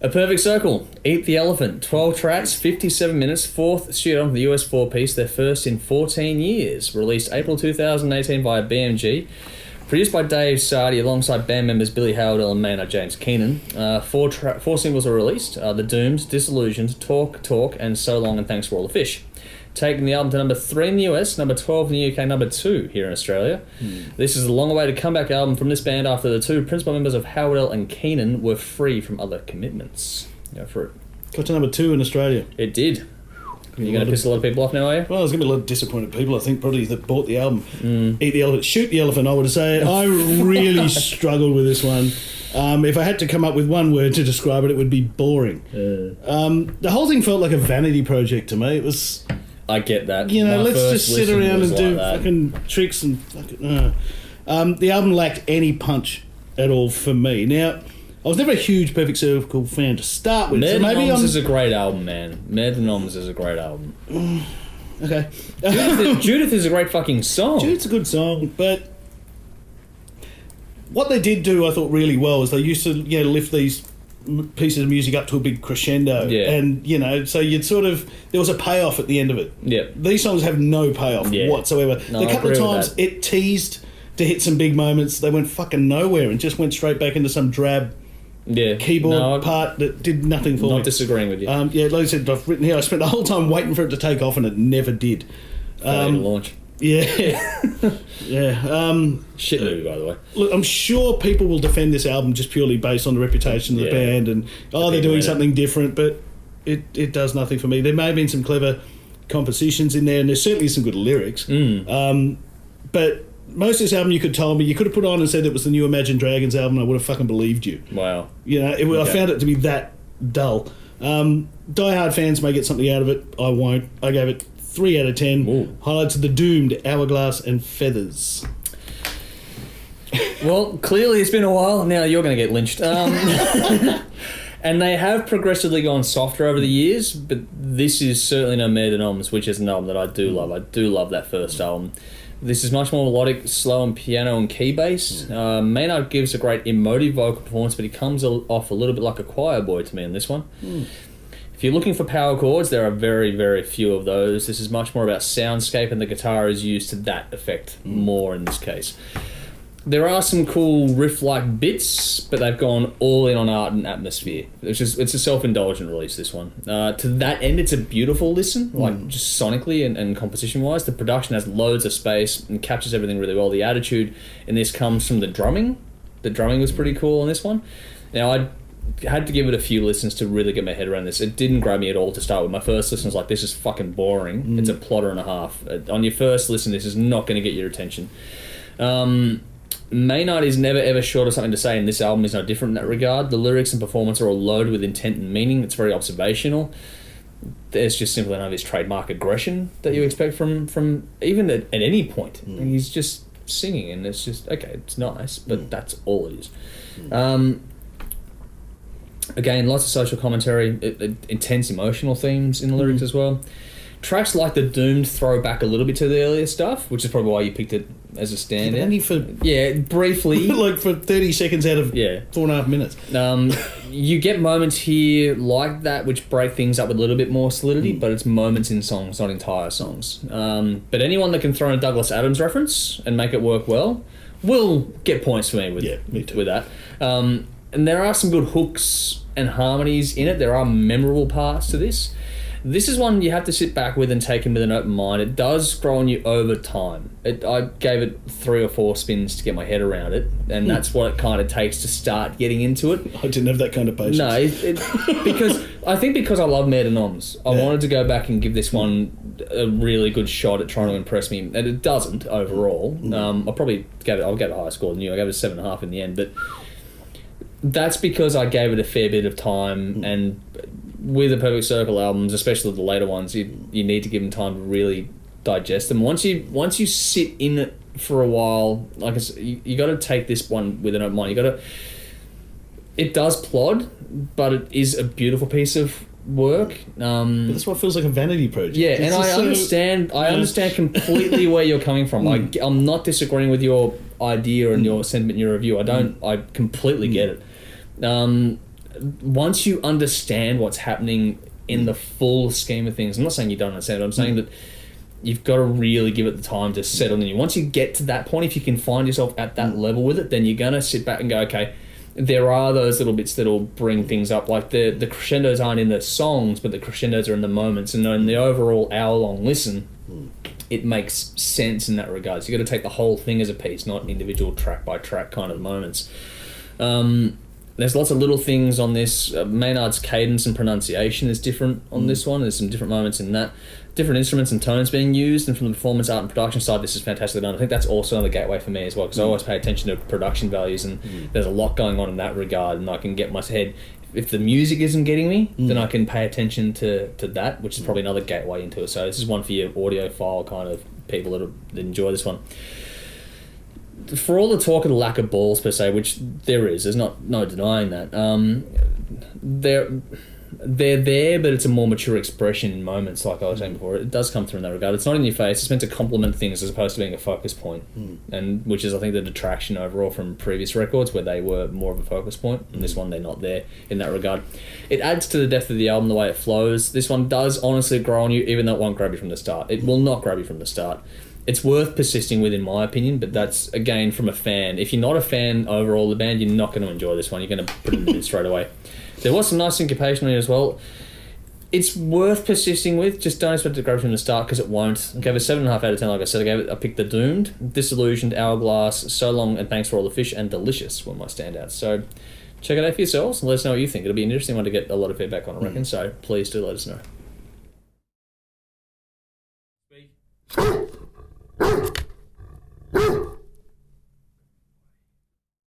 A Perfect Circle, Eat the Elephant, 12 tracks, 57 minutes, fourth studio album for the US 4-piece, their first in 14 years. Released April 2018 via BMG. Produced by Dave Sardi alongside band members Billy Howardell and Maynard James Keenan. Four singles were released, The Dooms, Disillusioned, Talk, and So Long and Thanks for All the Fish. Taking the album to number 3 in the US, number 12 in the UK, number 2 here in Australia. This is a long-awaited comeback album from this band after the two principal members of Howardell and Keenan were free from other commitments. Go for it. Got to number 2 in Australia. It did. You're going to piss a lot of people off now, are you? Well, there's going to be a lot of disappointed people, I think, probably, that bought the album. Eat the Elephant, Shoot the Elephant, I would say. I really struggled with this one. If I had to come up with one word to describe it, it would be boring. The whole thing felt like a vanity project to me. It was... I get that. You know, let's just sit around and do fucking tricks and fucking... the album lacked any punch at all for me. Now, I was never a huge Perfect Circle fan to start with. Mare de Noms is a great album, man. Mare de Noms is a great album. Okay. Judith is a great fucking song. Judith's a good song, but what they did do, I thought, really well is they used to lift these pieces of music up to a big crescendo, and so you'd sort of, there was a payoff at the end of it. These songs have no payoff whatsoever. A couple of times it teased to hit some big moments, they went fucking nowhere and just went straight back into some drab keyboard part that did nothing for me. Not disagreeing with you. Like I said, I've written here, I spent the whole time waiting for it to take off and it never did. Launch. Shit movie, by the way. Look, I'm sure people will defend this album just purely based on the reputation of the band and they're doing something different, but it does nothing for me. There may have been some clever compositions in there, and there's certainly some good lyrics. But most of this album, you could have put on and said it was the new Imagine Dragons album, and I would have fucking believed you. Wow. I found it to be that dull. Die-hard fans may get something out of it. I won't. I gave it 3 out of 10. Ooh. Highlights of The Doomed, Hourglass, and Feathers. Well, clearly it's been a while. Now you're going to get lynched. And they have progressively gone softer over the years, but this is certainly no Mare de Noms, which is an album that I do love. I do love that first album. This is much more melodic, slow and piano and key bass. Maynard gives a great emotive vocal performance, but he comes off a little bit like a choir boy to me in this one. If you're looking for power chords, there are very, very few of those. This is much more about soundscape, and the guitar is used to that effect more in this case. There are some cool riff-like bits, but they've gone all in on art and atmosphere. It's a self-indulgent release, this one. To that end, it's a beautiful listen, like just sonically and composition-wise. The production has loads of space and captures everything really well. The attitude in this comes from the drumming. The drumming was pretty cool on this one. Now, I had to give it a few listens to really get my head around this. It didn't grab me at all to start with. My first listen was like, this is fucking boring. It's a plotter and a half. On your first listen, this is not going to get your attention. Maynard is never ever short of something to say, and this album is no different in that regard. The lyrics and performance are all loaded with intent and meaning. It's very observational. There's just simply none of his trademark aggression that you expect from even at any point. He's just singing, and it's just, okay, it's nice, but that's all it is. Again, lots of social commentary, intense emotional themes in the lyrics as well. Tracks like The Doomed throw back a little bit to the earlier stuff, which is probably why you picked it as a standout. Only for... briefly. like for 30 seconds out of 4.5 minutes. You get moments here like that which break things up with a little bit more solidity, but it's moments in songs, not entire songs. But anyone that can throw in a Douglas Adams reference and make it work well will get points for me with that. And there are some good hooks and harmonies in it. There are memorable parts to this. This is one you have to sit back with and take in with an open mind. It does grow on you over time. I gave it 3 or 4 spins to get my head around it, and that's what it kind of takes to start getting into it. I didn't have that kind of patience. No, because I love Mare de Noms. I wanted to go back and give this one a really good shot at trying to impress me, and it doesn't overall. I'll give it a higher score than you. I gave it a 7.5 in the end, but that's because I gave it a fair bit of time, and with the Perfect Circle albums, especially the later ones, you need to give them time to really digest them. Once you sit in it for a while, like I said, you got to take this one with an open mind. It does plod, but it is a beautiful piece of work. But that's what feels like a vanity project. Yeah, and I understand completely where you're coming from. I'm not disagreeing with your idea and your sentiment in your review. I completely get it. once you understand what's happening in the full scheme of things, I'm not saying you don't understand it, I'm saying that you've got to really give it the time to settle in. Once you get to that point, if you can find yourself at that level with it, then you're going to sit back and go, okay, there are those little bits that'll bring things up. Like the crescendos aren't in the songs, but the crescendos are in the moments. And in the overall hour-long listen, it makes sense in that regard. So you've got to take the whole thing as a piece, not individual track-by-track kind of moments. There's lots of little things on this. Maynard's cadence and pronunciation is different on this one. There's some different moments in that. Different instruments and tones being used, and from the performance art and production side, this is fantastically done. I think that's also another gateway for me as well, because I always pay attention to production values, and there's a lot going on in that regard, and I can get my head... If the music isn't getting me, then I can pay attention to that, which is probably another gateway into it. So this is one for your audiophile kind of people that enjoy this one. For all the talk of the lack of balls per se, which there is, there's no denying that. They're there, but it's a more mature expression in moments, like I was saying before. It does come through in that regard. It's not in your face. It's meant to complement things as opposed to being a focus point, and which is, I think, the detraction overall from previous records where they were more of a focus point. And this one, they're not there in that regard. It adds to the depth of the album the way it flows. This one does honestly grow on you, even though it won't grab you from the start. It will not grab you from the start. It's worth persisting with, in my opinion, but that's, again, from a fan. If you're not a fan overall of the band, you're not going to enjoy this one. You're going to put it in straight away. There was some nice syncopation in it as well. It's worth persisting with. Just don't expect it to grab from the start, because it won't. I gave it 7.5 out of 10. Like I said, I picked The Doomed, Disillusioned, Hourglass, So Long and Thanks for All the Fish, and Delicious were my standouts. So check it out for yourselves and let us know what you think. It'll be an interesting one to get a lot of feedback on, I reckon. So please do let us know.